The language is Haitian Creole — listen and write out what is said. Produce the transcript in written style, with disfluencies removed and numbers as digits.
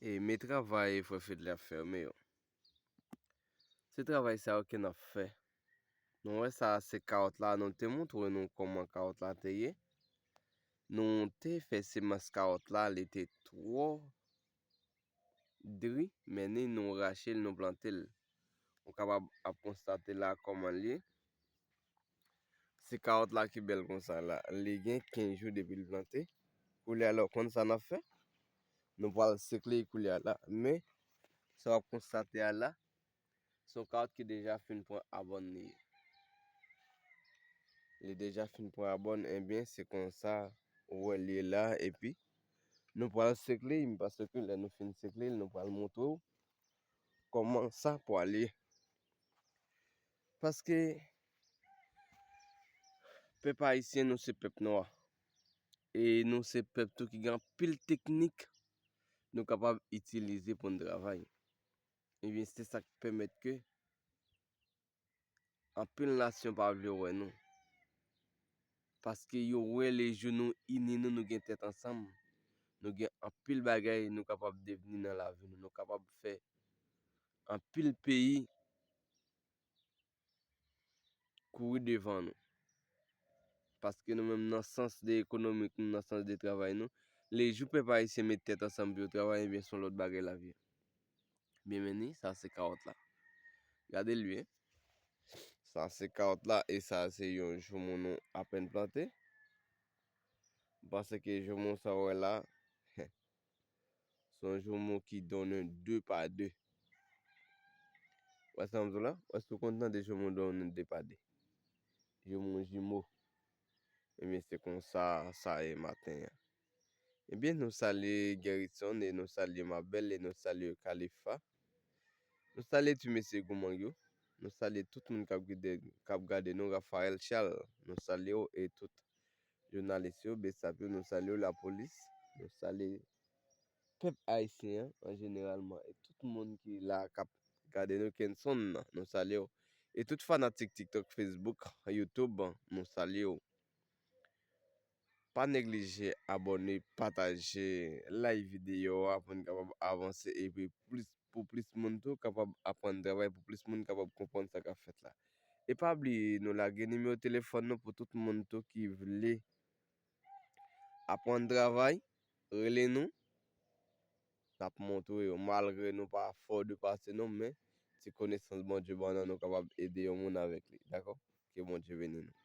E mes travay faut fait de la ferme yo. Se travay sa yo ken a fait. Nou wè sa se kaot la, nou te montre nou koman kaot la te ye. Nou te fè semas kaot la, li te tro dri, meni nou rachel nou plantel. On kapab ap konstate la koman li. Se kaot la ki bel kon sa la, li gen 15 jou depi l plante. Kou li alo kon sa na fe. Nou pal sekle kou li ala. Me, sa wap konstate ala, son kaot ki deja fin pou abon ni. Li deja fin pou abon, en bien, se kon sa, wè li la, e pi, nou pal sekle, mi pa sekle, la nou fin sekle, nou pal montrou, koman sa pou ali. Paske, pep haisyen nou se pep noa. E nou se pep tou ki gen pil teknik nou kapab itilize pou n travay. E bin se sa ki pemet ke an pil nasyon pa vle wè nou. Paske yo wè le jounou ini nou gen tet ansam. Nou gen an pil bagay nou kapab deveni nan la vi nou. Nou kapab fè an pil peyi kouri devan nou. Paske nou menm nan sens de ekonomik nou, nan sens de travay nou, le jou pe pa isi met tèt ansam bi yo travay, bien son lot bagay la vi. Bien meni, sa se kaot la. Gade lui, sa se kaot la, e sa se yon joumon nou apen plante. Parce ke joumon sa wè la, son joumon ki donen 2 pa 2. Wè sa mzou la? Wè sou kontan de joumon donen 2 pa 2. Joumon jimo. E mi se kon sa e maten ya. E bien nou sali Gerritson, e nou sali Mabel, e nou sali Khalifa. Nou sali tu mese Gouman yo. Nou sali tout moun kap gade nou, Rafael Charles. Nou sali yo, e tout jounalist yo, Besap yo, nou sali yo la polis. Nou sali pep haisyen, en generalman. E tout moun ki la kap gade nou ken son nan, nou sali yo. E tout fanatik TikTok, Facebook, YouTube, nou sali yo. Pa neglije, abone, pataje, like video, apon kapab avanse, e pou plis moun tou kapab apon travay, pou plis moun kapab kompon sa ka fet la. E pa bli nou la gen nime o telefon nou pou tout moun tou ki vle apon travay, rele nou, tap montou yo, malre nou pa for de pase nou, men, ti konesans bon Dje banan nou kapab ede yo moun avek li, dako? Ki bon Dje veni nou.